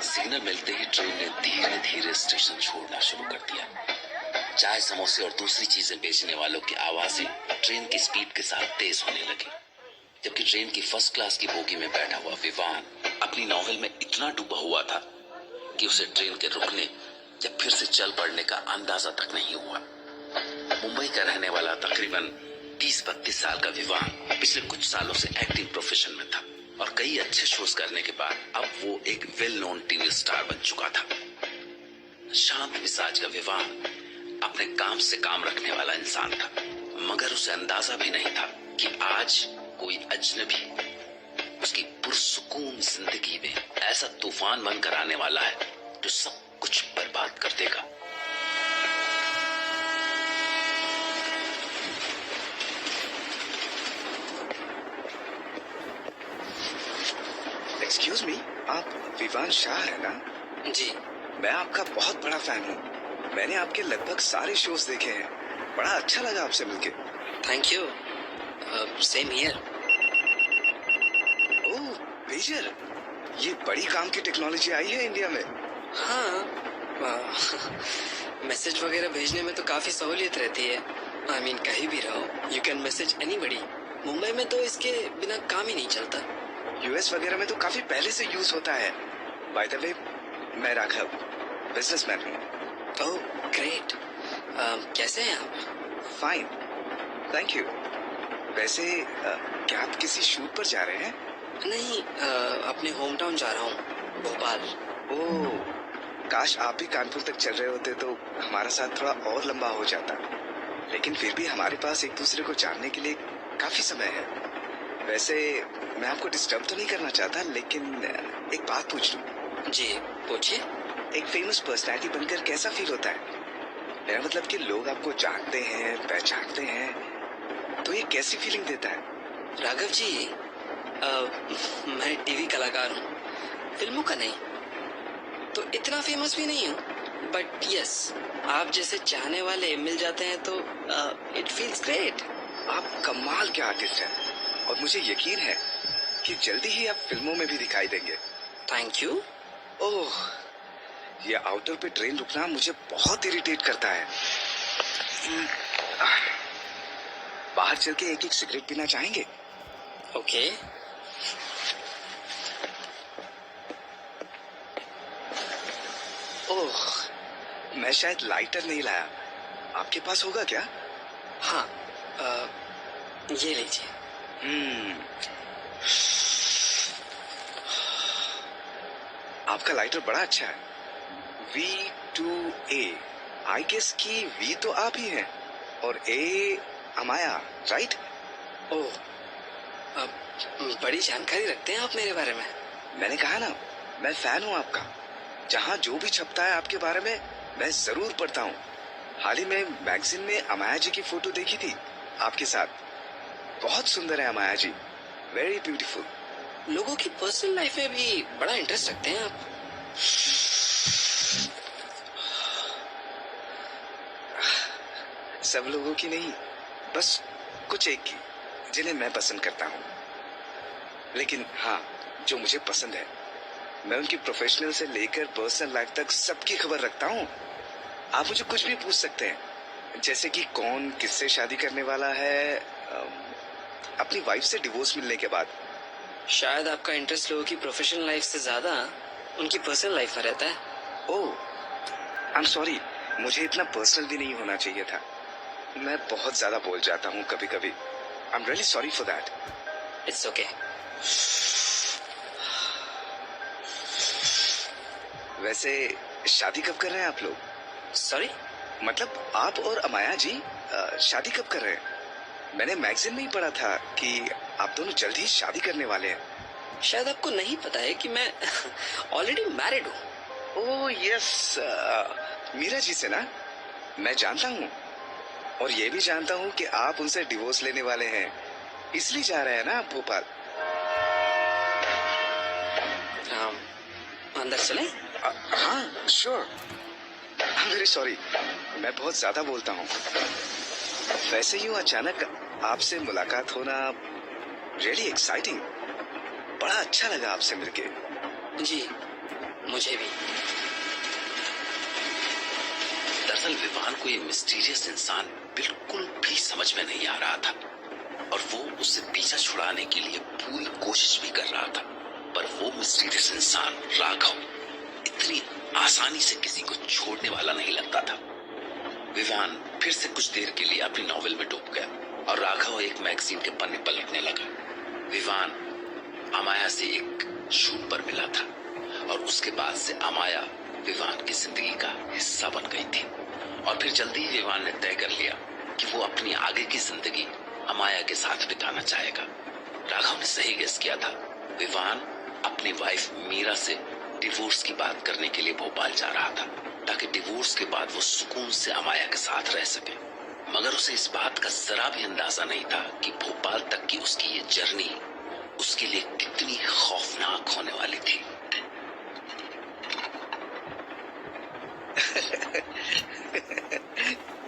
Signal मिलते ही train ने धीरे धीरे स्टेशन छोड़ना शुरू कर दिया। चाय, समोसे और दूसरी चीजें बेचने वालों की आवाजें ट्रेन की स्पीड के साथ तेज होने लगी, जबकि ट्रेन की फर्स्ट क्लास की बोगी में बैठा हुआ विवान अपनी नॉवेल में इतना डूबा हुआ था कि उसे ट्रेन के रुकने या फिर से चल पड़ने का अंदाजा तक नहीं हुआ। मुंबई का रहने वाला तकरीबन 30-32 साल का विवान पिछले कुछ सालों से एक्टिंग प्रोफेशन में था और कई अच्छे शोज करने के बाद अब वो एक वेल नोन टीवी स्टार बन चुका था। शांत मिजाज का विवान अपने काम से काम रखने वाला इंसान था, मगर उसे अंदाजा भी नहीं था कि आज कोई अजनबी उसकी पुरसुकून जिंदगी में ऐसा तूफान बनकर आने वाला है जो सब कुछ बर्बाद कर देगा। एक्सक्यूज मी, आप विवान शाह है ना? जी। मैं आपका बहुत बड़ा फैन हूँ। मैंने आपके लगभग सारे शोज देखे हैं। बड़ा अच्छा लगा आपसे मिलके। Thank you. Same here. Oh pager, ये बड़ी काम की टेक्नोलॉजी आई है इंडिया में। हाँ, मैसेज वगैरह भेजने में तो काफी सहूलियत रहती है। आई मीन कहीं भी रहो you can message anybody. Mumbai में तो इसके बिना काम ही नहीं चलता। यूएस वगैरह में तो काफी पहले से यूज होता है। बाय द वे, मैं राघव, बिजनेसमैन हूँ। Oh great. कैसे हैं आप? Fine, thank you. वैसे क्या आप किसी शूट पर जा रहे हैं? नहीं, अपने होम टाउन जा रहा हूँ, भोपाल। ओह, काश आप भी कानपुर तक चल रहे होते तो हमारा साथ थोड़ा और लंबा हो जाता, लेकिन फिर भी हमारे पास एक दूसरे को जानने के लिए काफी समय है। वैसे मैं आपको डिस्टर्ब तो नहीं करना चाहता, लेकिन एक बात पूछ लूं? जी पूछिए। एक फेमस पर्सनैलिटी बनकर कैसा फील होता है? मेरा मतलब कि लोग आपको जानते हैं, पहचानते हैं, तो ये कैसी फीलिंग देता है? राघव जी, मैं टीवी कलाकार हूँ, फिल्मों का नहीं, तो इतना फेमस भी नहीं हूँ, बट यस, आप जैसे चाहने वाले मिल जाते हैं तो इट फील्स ग्रेट। आप कमाल के आर्टिस्ट हैं और मुझे यकीन है कि जल्दी ही आप फिल्मों में भी दिखाई देंगे। Thank you. ओह, ये आउटर पे ट्रेन रुकना मुझे बहुत इरिटेट करता है। बाहर चल के एक सिगरेट पीना चाहेंगे? ओके। ओह, मैं शायद लाइटर नहीं लाया। आपके पास होगा क्या? हाँ, ये लीजिए। आपका लाइटर बड़ा अच्छा है। V2A, आई गेस कि V तो आप ही हैं और A अमाया, राइट? ओह, बड़ी जानकारी रखते हैं आप मेरे बारे में। मैंने कहा ना, मैं फैन हूँ आपका। जहाँ जो भी छपता है आपके बारे में मैं जरूर पढ़ता हूँ। हाल ही में मैगजीन में अमाया जी की फोटो देखी थी आपके साथ। बहुत सुंदर है अमाया जी, वेरी ब्यूटीफुल। लोगों की पर्सनल लाइफ में भी बड़ा इंटरेस्ट रखते हैं आप। सब लोगों की नहीं, बस कुछ एक की जिन्हें मैं पसंद करता हूँ। लेकिन हाँ, जो मुझे पसंद है, मैं उनकी प्रोफेशनल से लेकर पर्सनल लाइफ तक सबकी खबर रखता हूँ। आप मुझे कुछ भी पूछ सकते हैं, जैसे कि कौन किससे शादी करने वाला है अपनी वाइफ से डिवोर्स मिलने के बाद। शायद आपका इंटरेस्ट लोगों की प्रोफेशनल लाइफ से ज्यादा उनकी पर्सनल लाइफ में रहता है। ओह, आई एम सॉरी, मुझे इतना पर्सनल भी नहीं होना चाहिए था। मैं बहुत ज्यादा बोल जाता हूँ कभी कभी। I am really sorry for that. It's okay. वैसे शादी कब कर रहे हैं आप लोग? सॉरी? मतलब आप और अमाया जी शादी कब कर रहे हैं? मैंने मैगजीन में ही पढ़ा था कि आप दोनों जल्द ही शादी करने वाले हैं। शायद आपको नहीं पता है कि मैं ऑलरेडी मैरिड हूँ। ओह यस, मीरा जी से ना? मैं जानता हूँ, और ये भी जानता हूँ कि आप उनसे डिवोर्स लेने वाले हैं, इसलिए जा रहे हैं ना आप भोपाल। अंदर चलें? हाँ sure. I am very sorry, मैं बहुत ज्यादा बोलता हूँ। वैसे यूं अचानक आपसे मुलाकात होना रियली एक्साइटिंग। बड़ा अच्छा लगा आपसे मिलके। जी, मुझे भी। दरअसल विवान को ये मिस्टीरियस इंसान बिल्कुल भी समझ में नहीं आ रहा था और वो उससे पीछा छुड़ाने के लिए पूरी कोशिश भी कर रहा था, पर वो मिस्टीरियस इंसान राघव इतनी आसानी से किसी को छोड़ने वाला नहीं लगता था। विवान फिर से कुछ देर के लिए अपनी नॉवेल में डूब गया और राघव एक मैगजीन के पन्ने पलटने लगा। विवान अमाया से एक शूट पर मिला था और उसके बाद से अमाया विवान की जिंदगी का हिस्सा बन गई थी और फिर जल्दी ही विवान ने तय कर लिया कि वो अपनी आगे की जिंदगी अमाया के साथ बिताना चाहेगा। राघव ने सही गेस किया था। विवान अपनी वाइफ मीरा से डिवोर्स की बात करने के लिए भोपाल जा रहा था ताकि डिवोर्स के बाद वो सुकून से अमाया के साथ रह सके, मगर उसे इस बात का जरा भी अंदाजा नहीं था कि भोपाल तक की उसकी ये जर्नी उसके लिए कितनी खौफनाक होने वाली थी।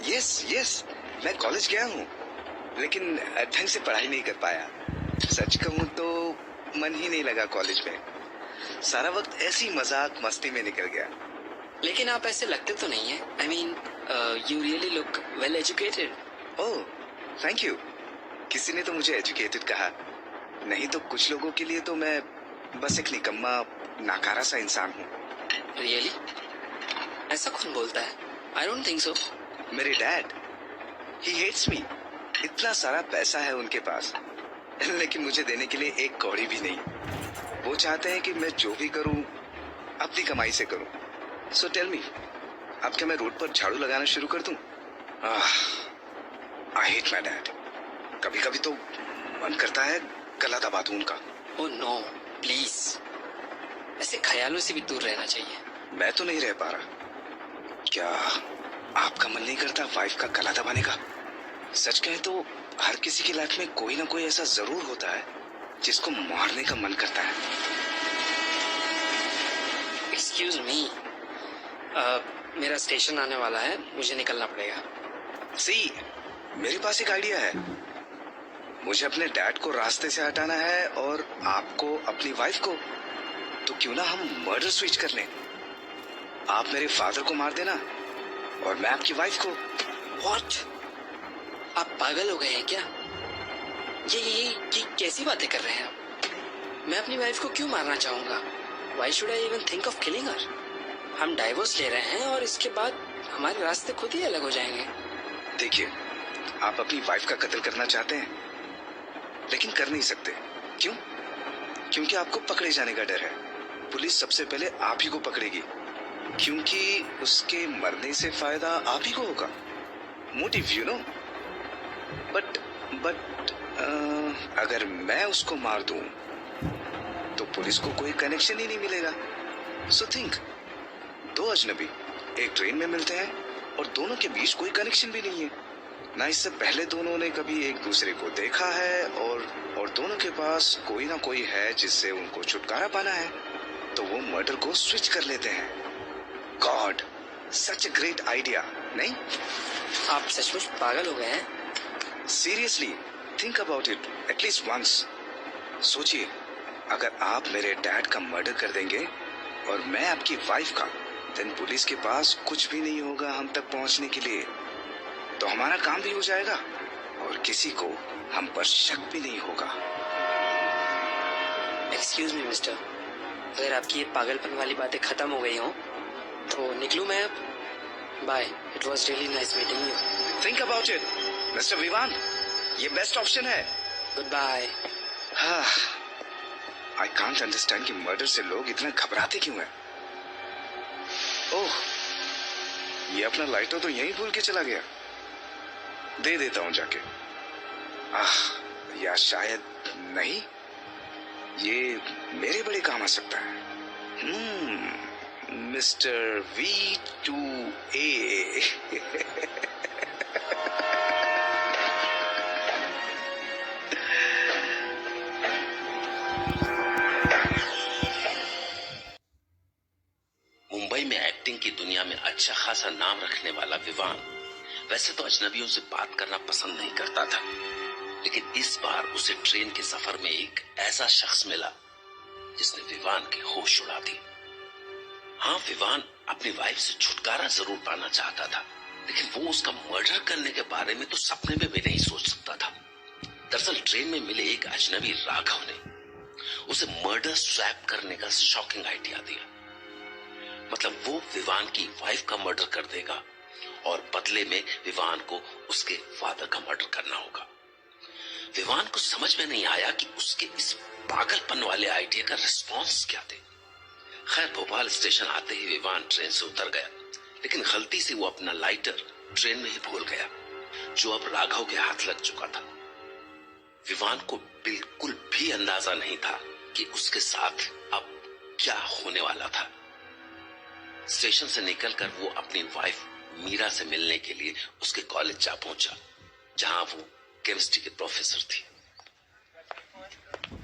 यस, मैं कॉलेज गया हूँ, लेकिन ढंग से पढ़ाई नहीं कर पाया। सच कहूँ तो मन ही नहीं लगा कॉलेज में। सारा वक्त ऐसी मजाक मस्ती में निकल गया। लेकिन आप ऐसे लगते तो नहीं है। I mean you really look well educated. Oh, thank you. किसी ने तो मुझे एजुकेटेड कहा, नहीं तो कुछ लोगों के लिए तो मैं बस एक निकम्मा नाकारा सा इंसान हूँ। रियली? ऐसा कौन बोलता है? I don't think so. मेरे डैड, ही हेट्स मी। इतना सारा पैसा है उनके पास, लेकिन मुझे देने के लिए एक कौड़ी भी नहीं। वो चाहते हैं कि मैं जो भी करूं अपनी कमाई से करूं। सो टेल मी, अब क्या मैं रोड पर झाड़ू लगाना शुरू कर दूं? I hate my dad. कभी कभी तो मन करता है गला दबा दूं उनका। Oh no, please. ऐसे ख्यालों से भी दूर रहना चाहिए। मैं तो नहीं रह पा रहा। क्या आपका मन नहीं करता वाइफ का गला दबाने का? सच कहे तो हर किसी की लाइफ में कोई ना कोई ऐसा जरूर होता है जिसको मारने का मन करता है। एक्सक्यूज मी, मेरा स्टेशन आने वाला है, मुझे निकलना पड़ेगा। सी, मेरे पास एक आइडिया है। मुझे अपने डैड को रास्ते से हटाना है और आपको अपनी वाइफ को। तो क्यों ना हम मर्डर स्विच कर लें। आप मेरे फादर को मार देना और मैं आपकी वाइफ को। व्हाट? आप पागल हो गए हैं क्या? ये कैसी बातें कर रहे हैं आप? मैं अपनी वाइफ को क्यों मारना चाहूंगा? Why should I even think of killing her? हम डाइवोर्स ले रहे हैं और इसके बाद हमारे रास्ते खुद ही अलग हो जाएंगे। देखिए, आप अपनी वाइफ का कत्ल करना चाहते हैं, लेकिन कर नहीं सकते। क्यों? क्योंकि आपको पकड़े जाने का डर है। पुलिस सबसे पहले आप ही को पकड़ेगी, क्योंकि उसके मरने से फायदा आप ही को होगा। Motive, you know. बट अगर मैं उसको मार दूं तो पुलिस को कोई कनेक्शन ही नहीं मिलेगा। सो थिंक, दो अजनबी एक ट्रेन में मिलते हैं और दोनों के बीच कोई कनेक्शन भी नहीं है। ना इससे पहले दोनों ने कभी एक दूसरे को देखा है और दोनों के पास कोई ना कोई है जिससे उनको छुटकारा पाना है, तो वो मर्डर को स्विच कर लेते हैं। God, such a great idea, नहीं? आप सचमुच पागल हो गए हैं? Seriously, think about it at least once. सोचिए, अगर आप मेरे डैड का मर्डर कर देंगे और मैं आपकी वाइफ का, देन पुलिस के पास कुछ भी नहीं होगा हम तक पहुंचने के लिए। तो हमारा काम भी हो जाएगा और किसी को हम पर शक भी नहीं होगा। एक्सक्यूज मी मिस्टर, अगर आपकी ये पागलपन वाली बातें खत्म हो गई हो तो निकलूं मैं अब? Bye, it was really nice meeting you. Think about it mister Vivaan, ये बेस्ट ऑप्शन है। Goodbye. हाँ, आई कांट अंडरस्टैंड कि मर्डर से लोग इतना घबराते क्यों हैं। ओह, ये अपना लाइटर तो यहीं भूल के चला गया। दे देता हूं जाके। या शायद नहीं, ये मेरे बड़े काम आ सकता है। Mister V2A। मुंबई में एक्टिंग की दुनिया में अच्छा खासा नाम रखने वाला विवान वैसे तो अजनबियों से बात करना पसंद नहीं करता था, लेकिन इस बार उसे ट्रेन के सफर में एक ऐसा शख्स मिला जिसने विवान की होश उड़ा दी। हाँ, विवान अपनी वाइफ से छुटकारा जरूर पाना चाहता था, लेकिन वो उसका मर्डर करने के बारे में तो सपने में भी नहीं सोच सकता था। दरअसल ट्रेन में मिले एक अजनबी राघव ने उसे मर्डर स्वैप करने का शॉकिंग आइडिया दिया। मतलब वो विवान की वाइफ का मर्डर कर देगा और बदले में विवान को उसके फादर का मर्डर करना होगा। विवान को समझ में नहीं आया कि उसके इस पागलपन वाले आइडिया का रिस्पॉन्स क्या दे। खैर, भोपाल स्टेशन आते ही विवान ट्रेन से उतर गया, लेकिन गलती से वो अपना लाइटर ट्रेन में ही भूल गया, जो अब राघव के हाथ लग चुका था। विवान को बिल्कुल भी अंदाजा नहीं था कि उसके साथ अब क्या होने वाला था। स्टेशन से निकलकर वो अपनी वाइफ मीरा से मिलने के लिए उसके कॉलेज जा पहुंचा, जहां वो केमिस्ट्री के प्रोफेसर थी।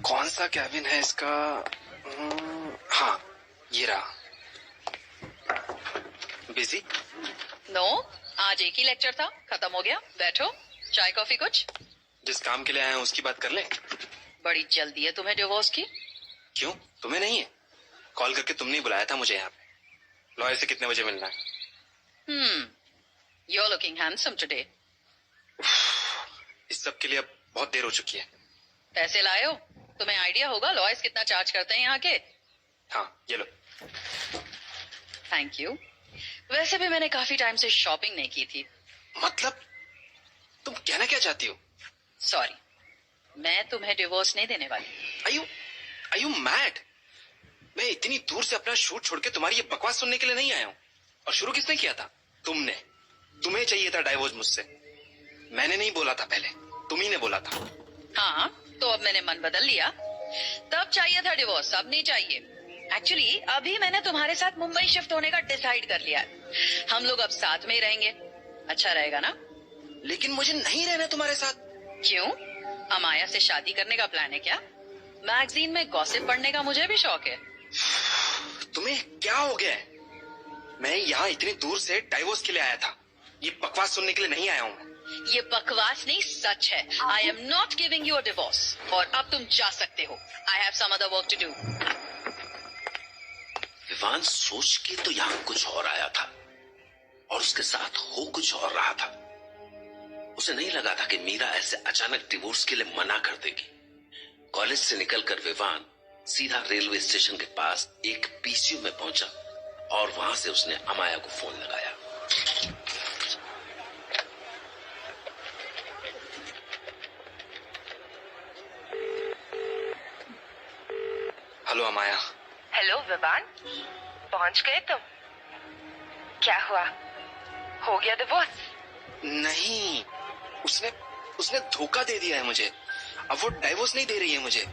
कौन सा कैबिन है इसका? हाँ, ये रहा। बिजी? नो, आज एक ही लेक्चर था, खत्म हो गया। बैठो, चाय कॉफी कुछ। जिस काम के लिए आए हैं उसकी बात कर ले। बड़ी जल्दी है तुम्हें डिवोर्स की। क्यों, तुम्हें नहीं है? कॉल करके तुमने ही बुलाया था मुझे यहाँ पे। लॉयर से कितने बजे मिलना है? You are looking handsome today. इस सब के लिए अब बहुत देर हो चुकी है। पैसे लाए हो? तुम्हें आइडिया होगा लॉयर्स कितना चार्ज करते हैं यहाँ के। हाँ, ये लो। Thank you. वैसे भी मैंने काफी टाइम से शॉपिंग नहीं की थी। मतलब तुम कहना क्या चाहती हो? सॉरी, मैं तुम्हें डिवोर्स नहीं देने वाली। Are you mad? मैं इतनी दूर से अपना शूट छोड़ के तुम्हारी ये बकवास सुनने के लिए नहीं आया हूँ। और शुरू किसने किया था? तुमने। तुम्हें चाहिए था डाइवोर्स मुझसे। मैंने नहीं बोला था पहले, तुम ही ने बोला था। हाँ, तो अब मैंने मन बदल लिया। तब चाहिए था डिवोर्स, अब नहीं चाहिए। एक्चुअली अभी मैंने तुम्हारे साथ मुंबई शिफ्ट होने का डिसाइड कर लिया है। हम लोग अब साथ में ही रहेंगे। अच्छा रहेगा ना? लेकिन मुझे नहीं रहना तुम्हारे साथ। क्यों? अमाया से शादी करने का प्लान है क्या? मैगजीन में गॉसिप पढ़ने का मुझे भी शौक है। तुम्हें क्या हो गया है? मैं यहाँ इतनी दूर से डाइवोर्स के लिए आया था, ये बकवास सुनने के लिए नहीं आया हूँ। ये बकवास नहीं, सच है। I am not giving you a divorce. और अब तुम जा सकते हो। I have some other work to do. Vivaan सोच के तो यहाँ कुछ और आया था और उसके साथ हो कुछ और रहा था। उसे नहीं लगा था कि मीरा ऐसे अचानक डिवोर्स के लिए मना कर देगी। कॉलेज से निकलकर विवान सीधा रेलवे स्टेशन के पास एक पीसीयू में पहुंचा और वहां से उसने अमाया को फोन लगाया। हेलो अमाया। हेलो विवान, पहुंच गए तुम? क्या हुआ, हो गया डिवोर्स? नहीं, उसने धोखा दे दिया है मुझे। अब वो डाइवोर्स नहीं दे रही है मुझे,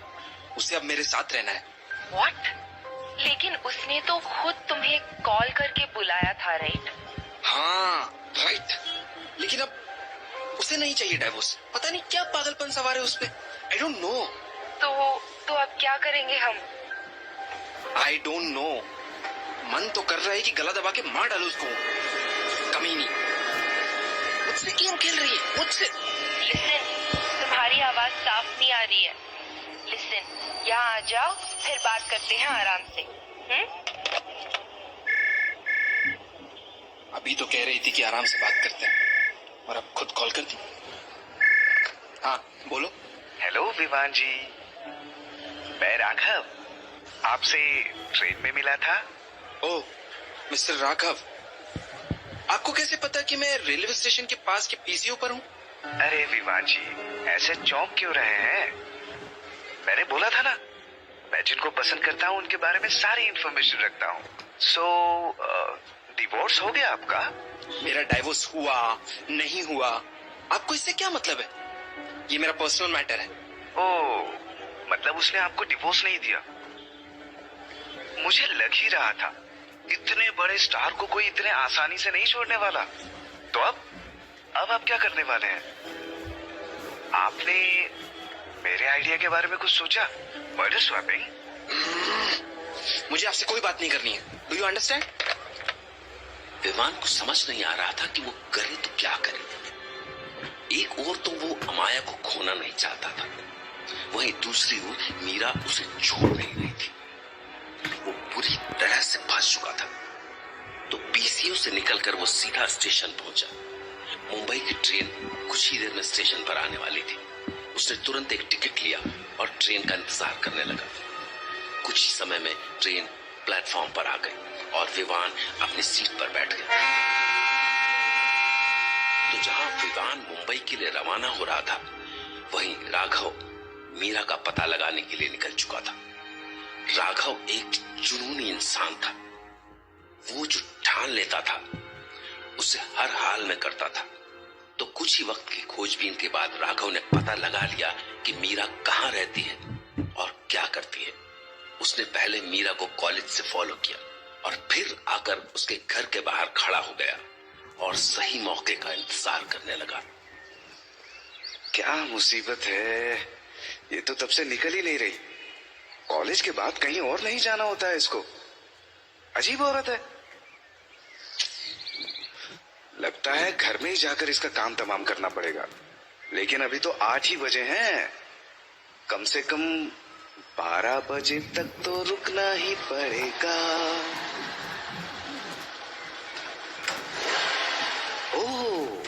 उसे अब मेरे साथ रहना है। व्हाट? लेकिन उसने तो खुद तुम्हें कॉल करके बुलाया था, राइट? हाँ, राइट। लेकिन अब उसे नहीं चाहिए डाइवोर्स। पता नहीं क्या पागलपन सवार है उस पे। I don't know. तो अब क्या करेंगे हम? I don't know. मन तो कर रहा है कि गला दबा के मार डालू उसको। कमीनी, मुझसे गेम खेल रही है, मुझसे। लिसन, तुम्हारी आवाज साफ नहीं आ रही है। लिसन, यहाँ आ जाओ, फिर बात करते हैं आराम से। अभी तो कह रही थी कि आराम से बात करते हैं, और अब खुद कॉल कर दी। हाँ, बोलो। हेलो विवान जी, मैं राघव आपसे ट्रेन में मिला था। ओह, मिस्टर राघव, आपको कैसे पता कि मैं रेलवे स्टेशन के पास के पीसीओ पर हूँ? अरे विवान जी, ऐसे चौंक क्यों रहे हैं? मैंने बोला था ना, मैं जिनको पसंद करता हूँ उनके बारे में सारी इंफॉर्मेशन रखता हूँ। सो डिवोर्स हो गया आपका? मेरा डाइवोर्स हुआ नहीं हुआ, आपको इससे क्या मतलब है? ये मेरा पर्सनल मैटर है। ओह, मतलब उसने आपको डिवोर्स नहीं दिया? मुझे लग ही रहा था, इतने बड़े स्टार को कोई इतने आसानी से नहीं छोड़ने वाला। तो अब आप क्या करने वाले हैं? आपने मेरे आइडिया के बारे में कुछ सोचा? Murder swapping? मुझे आपसे कोई बात नहीं करनी है। Do you understand? विवान को समझ नहीं आ रहा था कि वो करे तो क्या करे। एक ओर तो वो अमाया को खोना नहीं चाहता था, वहीं दूसरी ओर मीरा उसे छोड़ नहीं रही थी। वो पूरी तरह से पहुंच चुका था। तो पीसीओ से निकलकर वो सीधा स्टेशन पहुंचा। मुंबई की ट्रेन कुछ ही देर में स्टेशन पर आने वाली थी। उसने तुरंत एक टिकट लिया और ट्रेन का इंतजार करने लगा। कुछ ही समय में ट्रेन प्लेटफॉर्म पर आ गई और विवान अपनी सीट पर बैठ गया। तो जहां विवान मुंबई के लिए रवाना हो रहा था, वहीं राघव मीरा का पता लगाने के लिए निकल चुका था। राघव एक जुनूनी इंसान था। वो जो ठान लेता था उसे हर हाल में करता था। तो कुछ ही वक्त की खोजबीन के बाद राघव ने पता लगा लिया कि मीरा कहाँ रहती है और क्या करती है। उसने पहले मीरा को कॉलेज से फॉलो किया और फिर आकर उसके घर के बाहर खड़ा हो गया और सही मौके का इंतजार करने लगा। क्या मुसीबत है, ये तो तब से निकल ही नहीं रही। कॉलेज के बाद कहीं और नहीं जाना होता है इसको। अजीब औरत है। लगता है घर में ही जाकर इसका काम तमाम करना पड़ेगा। लेकिन अभी तो 8 ही बजे हैं। कम से कम 12 बजे तक तो रुकना ही पड़ेगा। ओह,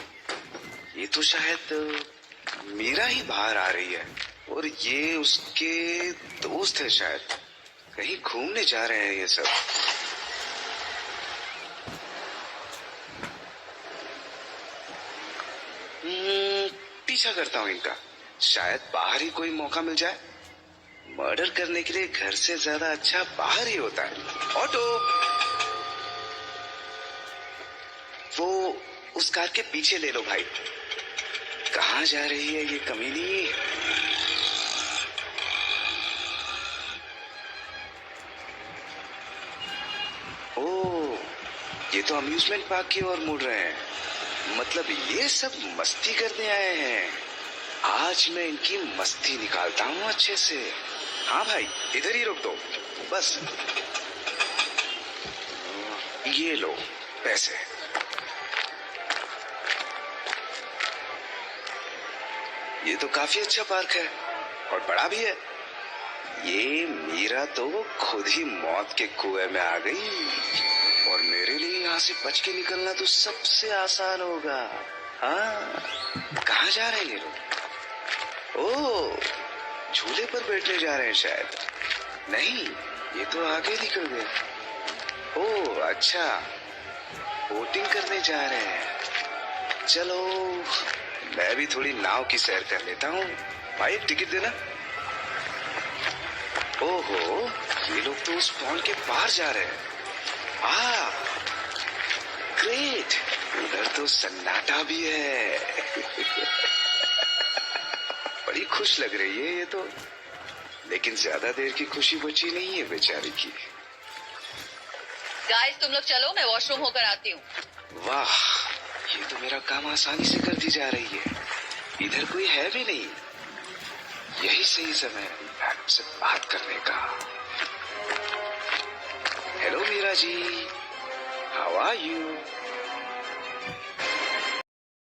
ये तो शायद मीरा ही बाहर आ रही है और ये उसके दोस्त है शायद। कहीं घूमने जा रहे हैं ये सब। पीछा करता हूँ इनका, शायद बाहर ही कोई मौका मिल जाए। मर्डर करने के लिए घर से ज्यादा अच्छा बाहर ही होता है। ऑटो, वो उस कार के पीछे ले लो भाई। कहाँ जा रही है ये कमीनी? ओह, ये तो अम्यूजमेंट पार्क की ओर मुड़ रहे हैं। मतलब ये सब मस्ती करने आए हैं। आज मैं इनकी मस्ती निकालता हूँ अच्छे से। हाँ भाई, इधर ही रोक दो बस। ये लो पैसे। ये तो काफी अच्छा पार्क है और बड़ा भी है। ये मीरा तो खुद ही मौत के कुएं में आ गई और मेरे लिए यहाँ से बच के निकलना तो सबसे आसान होगा। हाँ, कहाँ जा रहे हैं ये लोग? ओह, झूले पर बैठने जा रहे हैं शायद। नहीं, ये तो आगे निकल गए। ओह अच्छा, बोटिंग करने जा रहे हैं। चलो मैं भी थोड़ी नाव की सैर कर लेता हूँ। भाई एक टिकट देना। ओहो, ये लोग तो उस पॉन्ड के पार जा रहे हैं। ग्रेट, उधर तो सन्नाटा भी है। बड़ी खुश लग रही है ये तो। लेकिन ज्यादा देर की खुशी बची नहीं है बेचारी की। गाइस तुम लोग चलो, मैं वॉशरूम होकर आती हूँ। वाह, ये तो मेरा काम आसानी से कर दी जा रही है। इधर कोई है भी नहीं। यही सही समय है मैडम से बात करने का। Hello Meera ji, how are you?